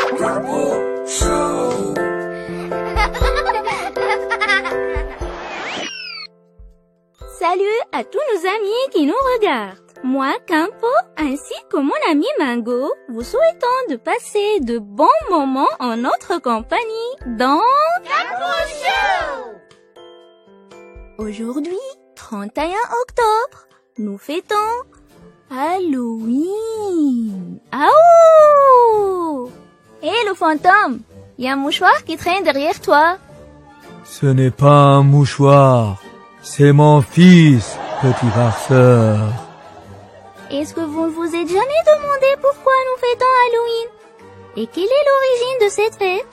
Salut à tous nos amis qui nous regardent. Moi, Campo, ainsi que mon ami Mango, vous souhaitons de passer de bons moments en notre compagnie dans Campo Show. Aujourd'hui, 31 octobre, nous fêtons Halloween. Aouh! Hé, le fantôme, il y a un mouchoir qui traîne derrière toi. Ce n'est pas un mouchoir, c'est mon fils, petit farceur. Est-ce que vous ne vous êtes jamais demandé pourquoi nous fêtons Halloween? Et quelle est l'origine de cette fête?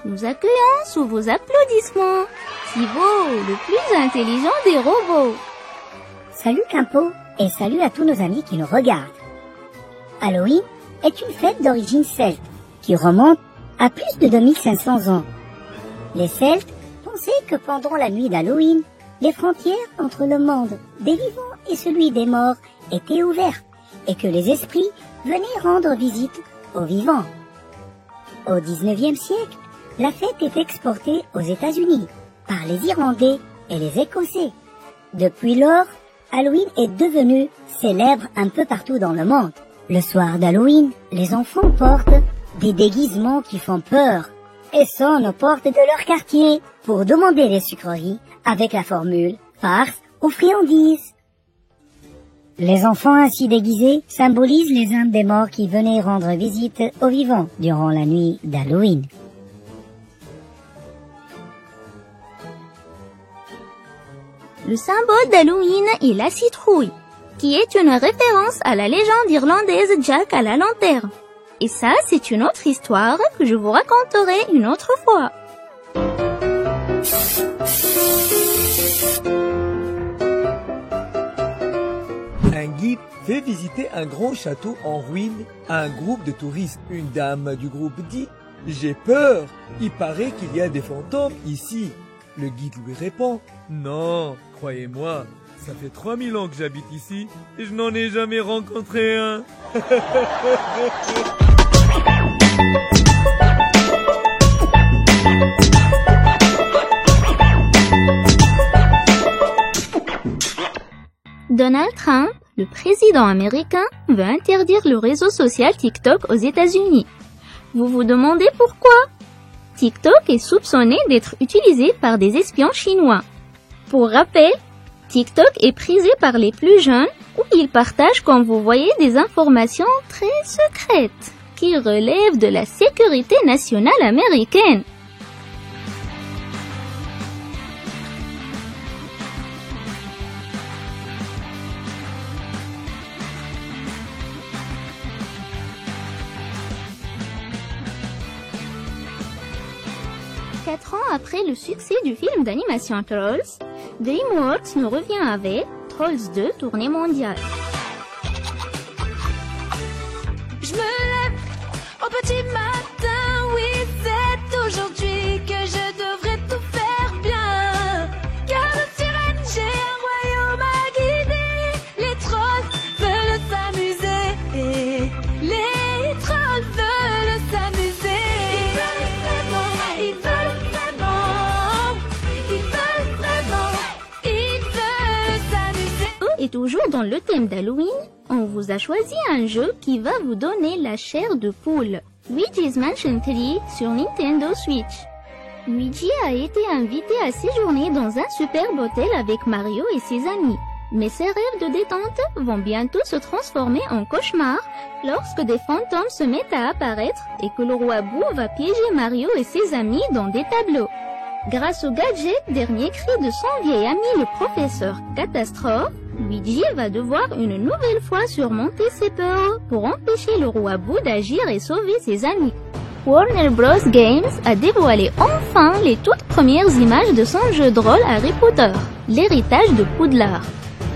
Nous accueillons sous vos applaudissements Thibaut, le plus intelligent des robots. Salut Campo et salut à tous nos amis qui nous regardent. Halloween est une fête d'origine celte qui remonte à plus de 2500 ans. Les Celtes pensaient que pendant la nuit d'Halloween, les frontières entre le monde des vivants et celui des morts étaient ouvertes et que les esprits venaient rendre visite aux vivants. Au XIXe siècle, la fête est exportée aux États-Unis par les Irlandais et les Écossais. Depuis lors, Halloween est devenu célèbre un peu partout dans le monde. Le soir d'Halloween, les enfants portent des déguisements qui font peur et sonnent aux portes de leur quartier pour demander les sucreries avec la formule « farce ou friandises ». Les enfants ainsi déguisés symbolisent les âmes des morts qui venaient rendre visite aux vivants durant la nuit d'Halloween. Le symbole d'Halloween est la citrouille, qui est une référence à la légende irlandaise Jack à la lanterne. Et ça, c'est une autre histoire que je vous raconterai une autre fois. Un guide fait visiter un grand château en ruine à un groupe de touristes. Une dame du groupe dit « J'ai peur, il paraît qu'il y a des fantômes ici ». Le guide lui répond « Non, croyez-moi, ça fait 3000 ans que j'habite ici et je n'en ai jamais rencontré un. » Donald Trump, le président américain, veut interdire le réseau social TikTok aux États-Unis. Vous vous demandez pourquoi? TikTok est soupçonné d'être utilisé par des espions chinois. Pour rappel, TikTok est prisé par les plus jeunes où ils partagent, comme vous voyez, des informations très secrètes qui relèvent de la sécurité nationale américaine. Quatre ans après le succès du film d'animation Trolls, DreamWorks nous revient avec Trolls 2 tournée mondiale. Je me lève au petit matin, oui c'est aujourd'hui que je devrais tout faire bien. Car de sirène j'ai un royaume à guider. Les trolls veulent s'amuser, les trolls veulent s'amuser. Ils veulent s'amuser. Et toujours dans le thème d'Halloween, on vous a choisi un jeu qui va vous donner la chair de poule. Luigi's Mansion 3 sur Nintendo Switch. Luigi a été invité à séjourner dans un superbe hôtel avec Mario et ses amis. Mais ses rêves de détente vont bientôt se transformer en cauchemar lorsque des fantômes se mettent à apparaître et que le roi Boo va piéger Mario et ses amis dans des tableaux. Grâce au gadget dernier cri de son vieil ami le professeur Catastrophe, Luigi va devoir une nouvelle fois surmonter ses peurs pour empêcher le roi Boo d'agir et sauver ses amis. Warner Bros. Games a dévoilé enfin les toutes premières images de son jeu de rôle Harry Potter, l'héritage de Poudlard.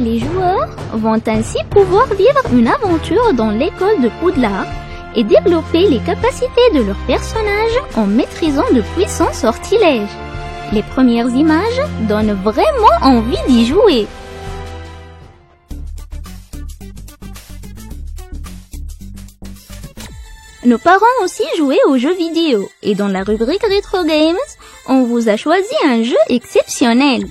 Les joueurs vont ainsi pouvoir vivre une aventure dans l'école de Poudlard et développer les capacités de leurs personnages en maîtrisant de puissants sortilèges. Les premières images donnent vraiment envie d'y jouer. Nos parents aussi jouaient aux jeux vidéo et dans la rubrique Retro Games, on vous a choisi un jeu exceptionnel.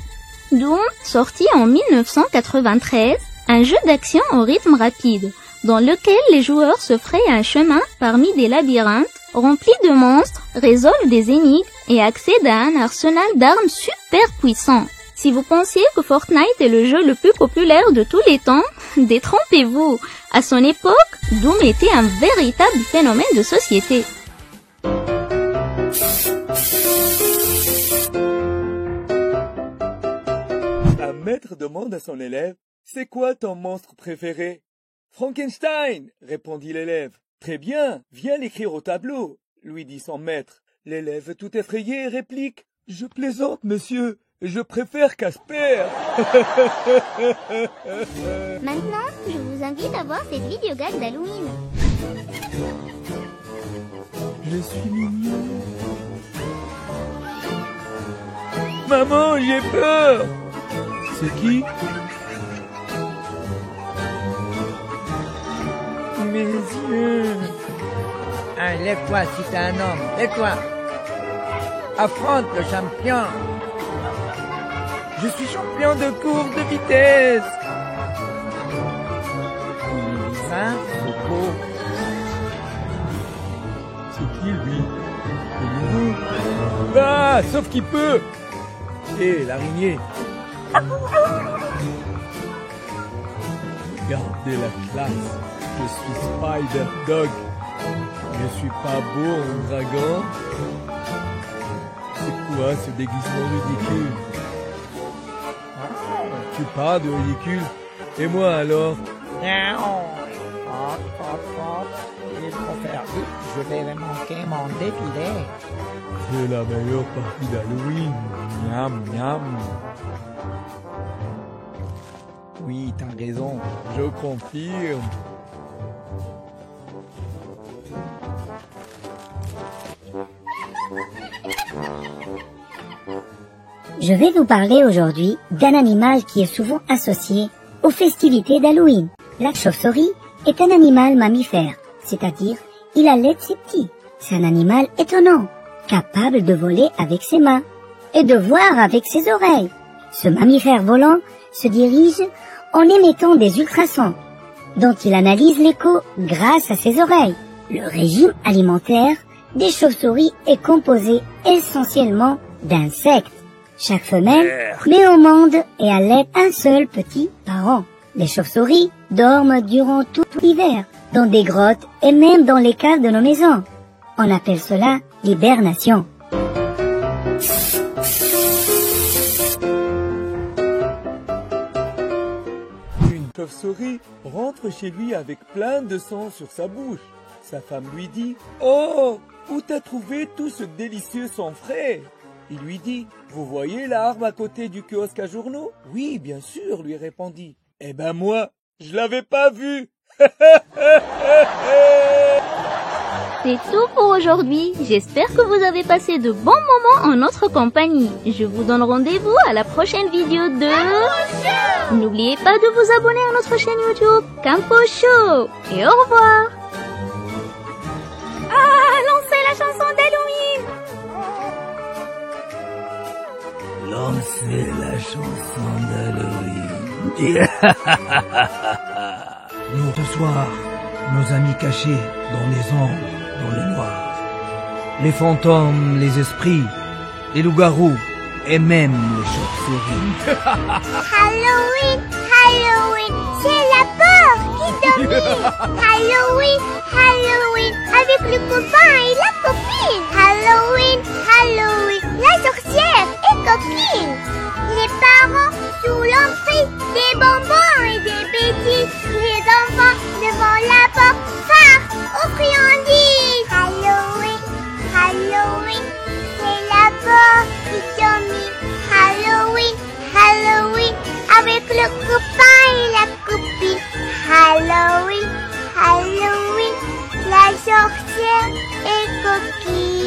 Doom, sorti en 1993, un jeu d'action au rythme rapide, dans lequel les joueurs se frayent un chemin parmi des labyrinthes remplis de monstres, résolvent des énigmes et accèdent à un arsenal d'armes super puissant. Si vous pensiez que Fortnite est le jeu le plus populaire de tous les temps, détrompez-vous. À son époque, Doom était un véritable phénomène de société. Un maître demande à son élève, « C'est quoi ton monstre préféré ?»« Frankenstein !» répondit l'élève. « Très bien, viens l'écrire au tableau !» lui dit son maître. L'élève tout effrayé réplique, « Je plaisante, monsieur, je préfère Casper !» Maintenant, je vous invite à voir cette vidéo gag d'Halloween. Je suis mignon. Maman, j'ai peur. C'est qui? Mes yeux. Hein, lève-toi si t'es un homme, lève-toi. Affronte le champion. Je suis champion de course de vitesse. Hein, Foucault. C'est qui lui? Le nouveau? Ah, sauf qu'il peut. Hé, l'araignée. Regardez la classe. Je suis Spider-Dog. Je suis pas beau en dragon. C'est quoi ce déguisement ridicule? Tu parles de ridicule. Et moi alors? Il faut faire vite, je vais manquer mon défilé. C'est la meilleure partie d'Halloween. Miam, miam. Oui, t'as raison. Je confirme. Je vais vous parler aujourd'hui d'un animal qui est souvent associé aux festivités d'Halloween. La chauve-souris est un animal mammifère, c'est-à-dire il allait ses petits. C'est un animal étonnant, capable de voler avec ses mains et de voir avec ses oreilles. Ce mammifère volant se dirige en émettant des ultrasons, dont il analyse l'écho grâce à ses oreilles. Le régime alimentaire des chauves-souris est composé essentiellement d'insectes. Chaque femelle met au monde et allait un seul petit par an. Les chauves-souris dorment durant tout l'hiver, dans des grottes et même dans les caves de nos maisons. On appelle cela l'hibernation. Une chauve-souris rentre chez lui avec plein de sang sur sa bouche. Sa femme lui dit « Oh, où t'as trouvé tout ce délicieux sang frais ?» Il lui dit « Vous voyez l'arbre à côté du kiosque à journaux ?»« Oui, bien sûr, lui répondit. »« Eh ben moi, je l'avais pas vu !» C'est tout pour aujourd'hui. J'espère que vous avez passé de bons moments en notre compagnie. Je vous donne rendez-vous à la prochaine vidéo de... N'oubliez pas de vous abonner à notre chaîne YouTube Campo Show. Et au revoir. Ah, lancez la chanson d'Halloween. Lancez la chanson d'Halloween. Nous ce soir, nos amis cachés dans les ombres, dans le noir. Les fantômes, les esprits, les loups-garous et même les chauves-souris. Halloween, Halloween, c'est la peur qui domine. Halloween, Halloween, avec le copain et la copine. Halloween, Halloween, la sorcière et copine. Les parents sous l'emprise des bonbons et des bêtises. Les enfants devant la porte, farce aux friandises. Halloween, Halloween, c'est la peur qui domine. Halloween, Halloween, avec le copain et la copine. Halloween, Halloween, la sorcière et coquine.